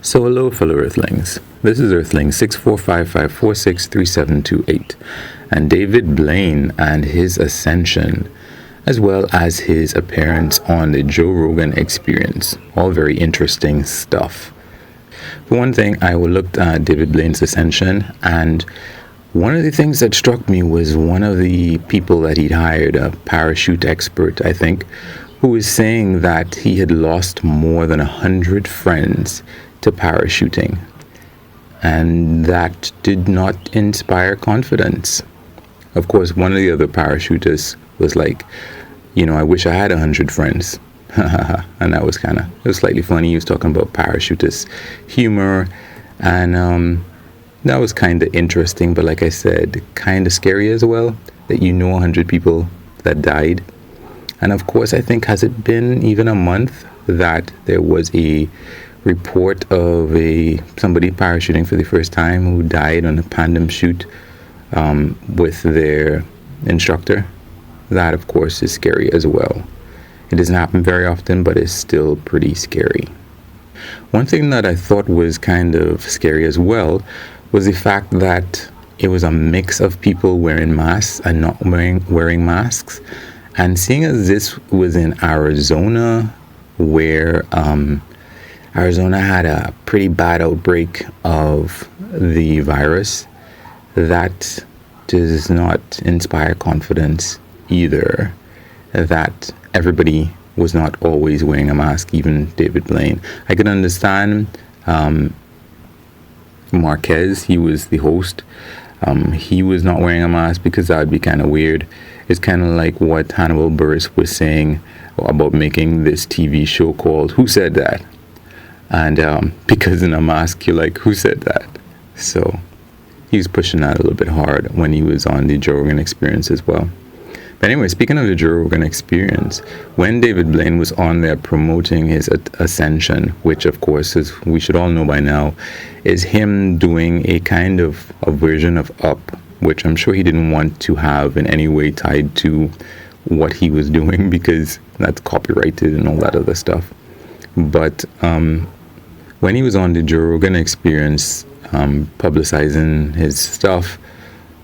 So hello fellow Earthlings, this is Earthling 6455463728 and David Blaine and his Ascension, as well as his appearance on the Joe Rogan Experience. All very interesting stuff. For one thing, I looked at David Blaine's Ascension, and one of the things that struck me was one of the people that he'd hired, a parachute expert, I think, who was saying that he had lost more than 100 friends to parachuting, and that did not inspire confidence. Of course, one of the other parachutists was like, I wish I had 100 friends. And that was it was slightly funny. He was talking about parachutist humor, and that was kind of interesting, but like I said, kind of scary as well, that 100 people that died. And of course, I think, has it been even a month that there was a report of somebody parachuting for the first time who died on a tandem shoot with their instructor? That, of course, is scary as well. It doesn't happen very often, but it's still pretty scary. One thing that I thought was kind of scary as well was the fact that it was a mix of people wearing masks and not wearing masks. And seeing as this was in Arizona, where Arizona had a pretty bad outbreak of the virus, that does not inspire confidence either, that everybody was not always wearing a mask, even David Blaine. I can understand Marquez, he was the host. He was not wearing a mask because that would be kind of weird. It's kind of like what Hannibal Buress was saying about making this TV show called Who Said That? And because in a mask, you're like, who said that? So he was pushing that a little bit hard when he was on the Joe Rogan Experience as well. But anyway, speaking of the Joe Rogan Experience, when David Blaine was on there promoting his Ascension, which of course, as we should all know by now, is him doing a kind of a version of Up, which I'm sure he didn't want to have in any way tied to what he was doing, because that's copyrighted and all that other stuff. But when he was on the Joe Rogan Experience, publicizing his stuff,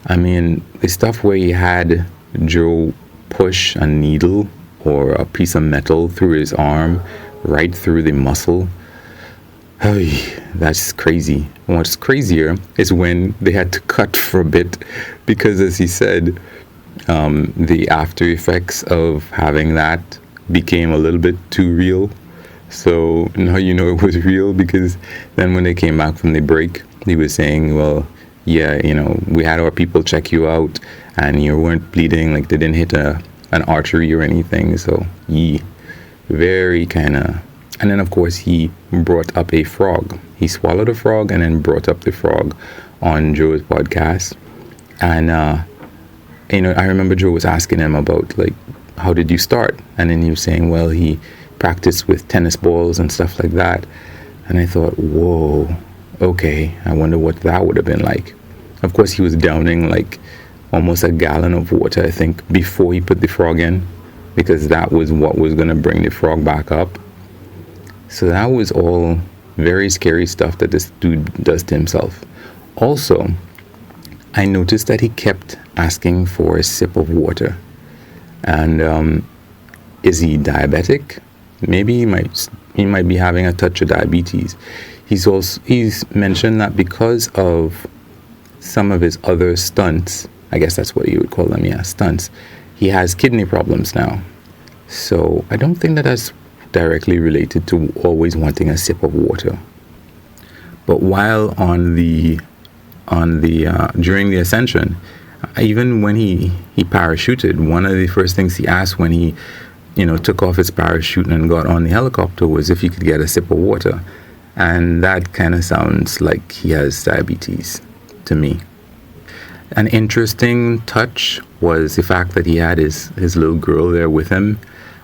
the stuff where he had Joe push a needle or a piece of metal through his arm, right through the muscle. That's crazy. And what's crazier is when they had to cut for a bit, because as he said, the after effects of having that became a little bit too real. So now it was real, because then when they came back from the break, he was saying, well, yeah, we had our people check you out and you weren't bleeding, like they didn't hit an artery or anything. So very kind of. And then of course he brought up a frog. He swallowed a frog and then brought up the frog on Joe's podcast. And I remember Joe was asking him about, like, how did you start? And then he was saying, well, he practiced with tennis balls and stuff like that. And I thought, whoa, okay, I wonder what that would have been like. Of course, he was downing like almost a gallon of water, I think, before he put the frog in, because that was what was going to bring the frog back up. So that was all very scary stuff that this dude does to himself. Also, I noticed that he kept asking for a sip of water. And is he diabetic? Maybe he might be having a touch of diabetes. He's mentioned that because of some of his other stunts, I guess that's what you would call them, yeah, stunts, he has kidney problems now. So I don't think that that's directly related to always wanting a sip of water. But while during the Ascension, even when he parachuted, one of the first things he asked when he took off his parachute and got on the helicopter was if he could get a sip of water. And that kind of sounds like he has diabetes to me. An interesting touch was the fact that he had his little girl there with him.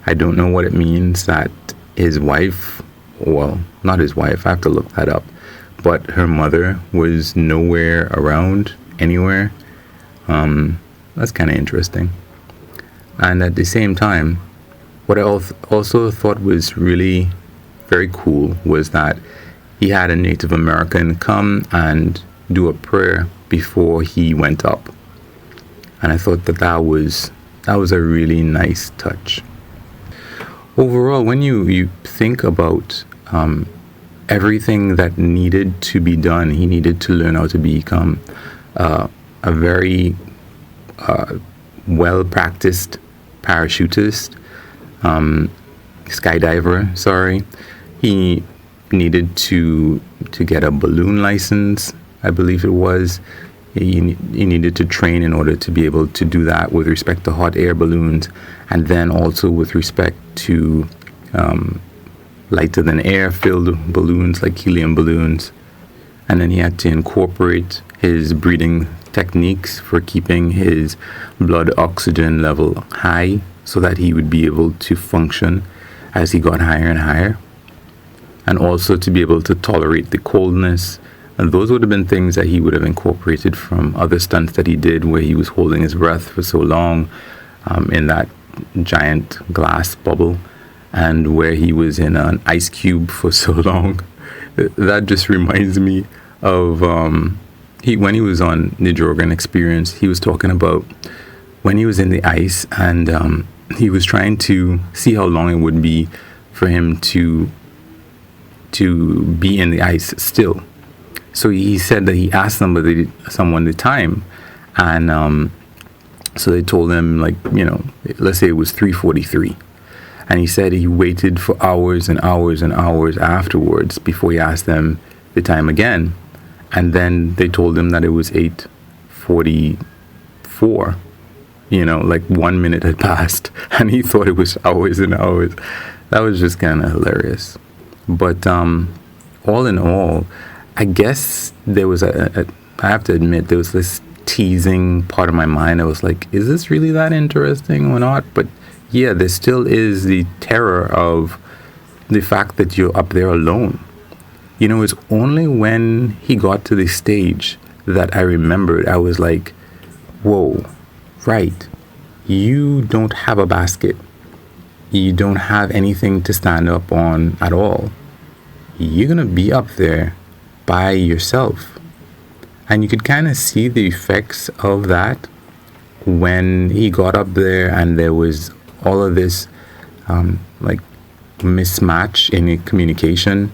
I don't know what it means that his wife, well, not his wife, I have to look that up, but her mother was nowhere around anywhere. That's kind of interesting. And at the same time, what I also thought was really very cool was that he had a Native American come and do a prayer before he went up. And I thought that was a really nice touch. Overall, when you think about everything that needed to be done, he needed to learn how to become a very well-practiced parachutist, skydiver, sorry. He needed to get a balloon license, I believe it was. He needed to train in order to be able to do that with respect to hot air balloons, and then also with respect to lighter than air filled balloons like helium balloons. And then he had to incorporate his breathing techniques for keeping his blood oxygen level high so that he would be able to function as he got higher and higher, and also to be able to tolerate the coldness. And those would have been things that he would have incorporated from other stunts that he did, where he was holding his breath for so long in that giant glass bubble, and where he was in an ice cube for so long. That just reminds me of when he was on the Joe Rogan Experience. He was talking about when he was in the ice, and he was trying to see how long it would be for him to be in the ice still. So he said that he asked someone the time, and so they told him, like, let's say it was 3:43, and he said he waited for hours and hours and hours afterwards before he asked them the time again, and then they told him that it was 8:44. Like 1 minute had passed, and he thought it was hours and hours. That was just kind of hilarious. But all in all, I guess there was I have to admit, there was this teasing part of my mind. I was like, is this really that interesting or not? But yeah, there still is the terror of the fact that you're up there alone. It's only when he got to the stage that I remembered. I was like, whoa, right. You don't have a basket. You don't have anything to stand up on at all. You're going to be up there by yourself. And you could kind of see the effects of that when he got up there, and there was all of this mismatch in communication.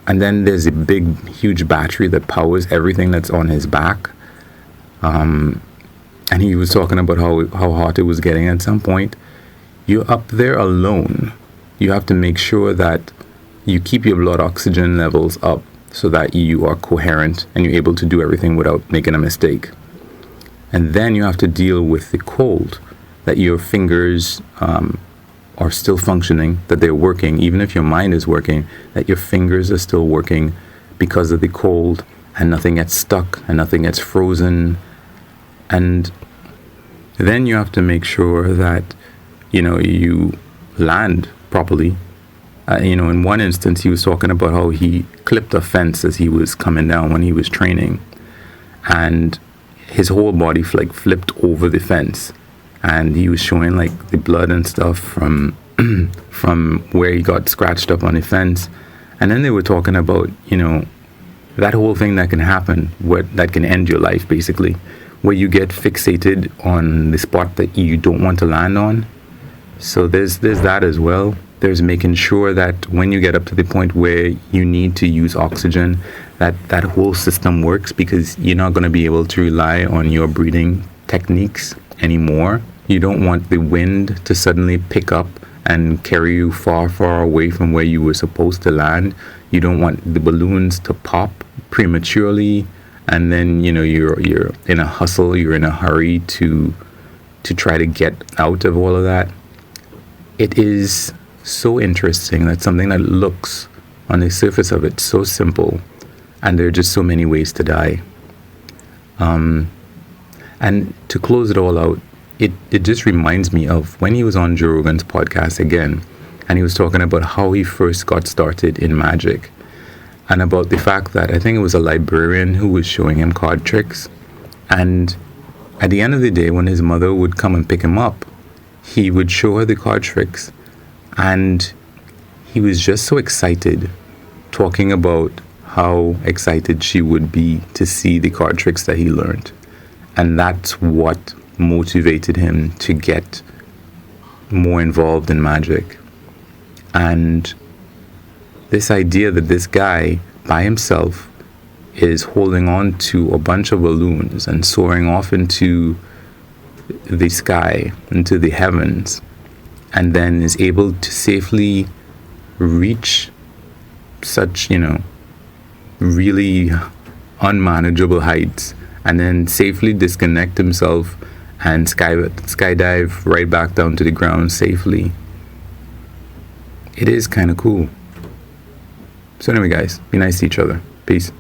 And then there's a big, huge battery that powers everything that's on his back. And he was talking about how hot it was getting at some point. You're up there alone. You have to make sure that you keep your blood oxygen levels up so that you are coherent and you're able to do everything without making a mistake. And then you have to deal with the cold, that your fingers are still functioning, that they're working, even if your mind is working, that your fingers are still working because of the cold, and nothing gets stuck and nothing gets frozen. And then you have to make sure that, you land properly. In one instance, he was talking about how he clipped a fence as he was coming down when he was training, and his whole body flipped over the fence, and he was showing the blood and stuff from where he got scratched up on the fence. And then they were talking about that whole thing that can happen, that can end your life basically, where you get fixated on the spot that you don't want to land on. So there's that as well. There's making sure that when you get up to the point where you need to use oxygen, that whole system works, because you're not going to be able to rely on your breathing techniques anymore. You don't want the wind to suddenly pick up and carry you far, far away from where you were supposed to land. You don't want the balloons to pop prematurely, and then you're in a hustle, you're in a hurry to try to get out of all of that. It is so interesting that something that looks on the surface of it so simple, and there are just so many ways to die. And to close it all out, it just reminds me of when he was on Joe Rogan's podcast again, and he was talking about how he first got started in magic, and about the fact that I think it was a librarian who was showing him card tricks, and at the end of the day, when his mother would come and pick him up, he would show her the card tricks, and he was just so excited talking about how excited she would be to see the card tricks that he learned. And that's what motivated him to get more involved in magic. And this idea that this guy by himself is holding on to a bunch of balloons and soaring off into the sky, into the heavens, and then is able to safely reach such, really unmanageable heights, and then safely disconnect himself and skydive right back down to the ground safely. It is kind of cool. So anyway, guys, be nice to each other. Peace.